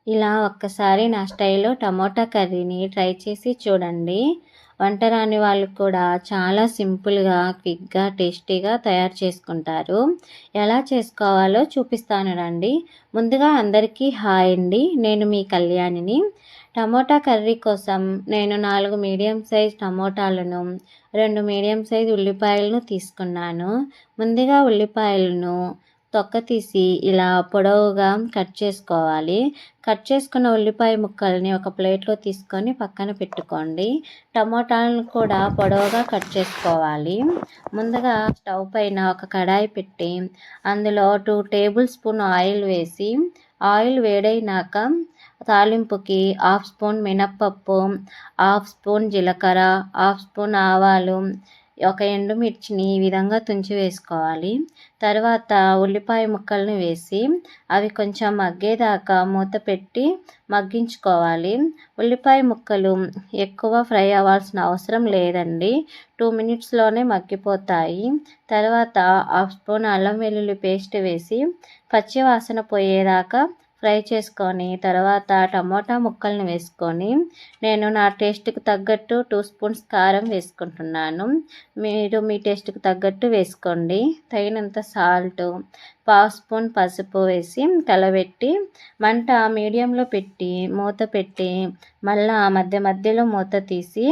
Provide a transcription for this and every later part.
ఇలా ఒక్కసారి నా స్టైల్లో టమోటా కర్రీని ట్రై చేసి చూడండి. వంట రాని వాళ్ళు కూడా చాలా సింపుల్‌గా, క్విక్‌గా, టేస్టీగా తయారు చేసుకుంటారు. ఎలా చేసుకోవాలో చూపిస్తాను రండి. ముందుగా అందరికీ హాయ్ అండి. నేను మీ కళ్యాణిని. టమోటా కర్రీ కోసం నేను 4 మీడియం సైజ్ టమోటాలను, 2 మీడియం సైజ్ ఉల్లిపాయలను తీసుకున్నాను. ముందుగా ఉల్లిపాయలను తొక్క తీసి ఇలా పొడవుగా కట్ చేసుకోవాలి. కట్ చేసుకున్న ఉల్లిపాయ ముక్కల్ని ఒక ప్లేట్లో తీసుకొని పక్కన పెట్టుకోండి. టమోటాలను కూడా పొడవుగా కట్ చేసుకోవాలి. ముందుగా స్టవ్ పైన ఒక కడాయి పెట్టి అందులో 2 టేబుల్ స్పూన్ ఆయిల్ వేసి, ఆయిల్ వేడైనాక తాలింపుకి 1/2 స్పూన్ మినప్పప్పు, 1/2 స్పూన్ జీలకర్ర, 1/2 స్పూన్ ఆవాలు, ఒక ఎండుమిర్చిని ఈ విధంగా తుంచి వేసుకోవాలి. తర్వాత ఉల్లిపాయ ముక్కల్ని వేసి అవి కొంచెం మగ్గేదాకా మూత పెట్టి మగ్గించుకోవాలి. ఉల్లిపాయ ముక్కలు ఎక్కువ ఫ్రై అవ్వాల్సిన అవసరం లేదండి. 2 మినిట్స్లోనే మగ్గిపోతాయి. తర్వాత 1/2 స్పూన్ అల్లం వెల్లుల్లి పేస్ట్ వేసి పచ్చి వాసన పోయేదాకా ఫ్రై చేసుకొని తర్వాత టమోటా ముక్కల్ని వేసుకొని, నేను నా టేస్ట్‌కి తగ్గట్టు 2 స్పూన్స్ కారం వేసుకుంటున్నాను. మీరు మీ టేస్ట్‌కి తగ్గట్టు వేసుకోండి. తగినంత సాల్టు, 1/2 స్పూన్ పసుపు వేసి కలబెట్టి మంట మీడియంలో పెట్టి మూత పెట్టి మళ్ళా మధ్య మధ్యలో మూత తీసి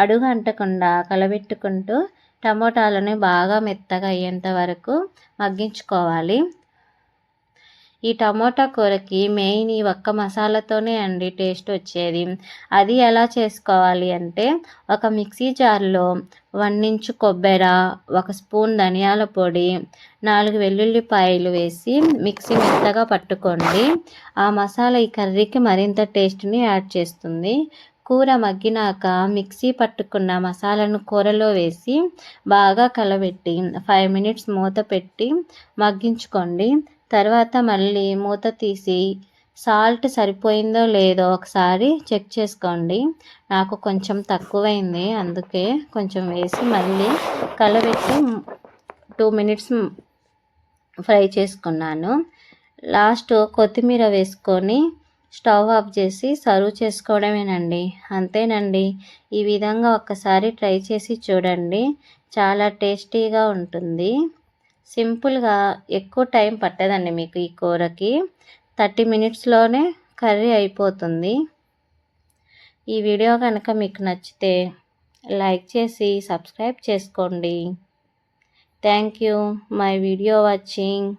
అడుగు అంటకుండా కలబెట్టుకుంటూ టమోటాలను బాగా మెత్తగా అయ్యేంత వరకు మగ్గించుకోవాలి. ఈ టమోటా కూరకి మెయిన్ ఈ ఒక్క మసాలాతోనే అండి టేస్ట్ వచ్చేది. అది ఎలా చేసుకోవాలి అంటే, ఒక మిక్సీ జార్లో 1 ఇంచు కొబ్బెర, 1 స్పూన్ ధనియాల పొడి, 4 వెల్లుల్లిపాయలు వేసి మిక్సీ మెత్తగా పట్టుకోండి. ఆ మసాలా ఈ కర్రీకి మరింత టేస్ట్ని యాడ్ చేస్తుంది. కూర మగ్గినాక మిక్సీ పట్టుకున్న మసాలాను కూరలో వేసి బాగా కలబెట్టి 5 మినిట్స్ మూత పెట్టి మగ్గించుకోండి. తర్వాత మళ్ళీ మూత తీసి సాల్ట్ సరిపోయిందో లేదో ఒకసారి చెక్ చేసుకోండి. నాకు కొంచెం తక్కువైంది, అందుకే కొంచెం వేసి మళ్ళీ కలబెట్టి 2 మినిట్స్ ఫ్రై చేసుకున్నాను. లాస్ట్ కొత్తిమీర వేసుకొని స్టవ్ ఆఫ్ చేసి సర్వ్ చేసుకోవడమేనండి. అంతేనండి. ఈ విధంగా ఒక్కసారి ట్రై చేసి చూడండి. చాలా టేస్టీగా ఉంటుంది. సింపుల్‌గా ఎక్కువ టైం పట్టదండి మీకు ఈ కూరకి. 30 మినిట్స్‌లోనే కర్రీ అయిపోతుంది. ఈ వీడియో కనుక మీకు నచ్చితే లైక్ చేసి సబ్స్క్రైబ్ చేసుకోండి. Thank you my video watching.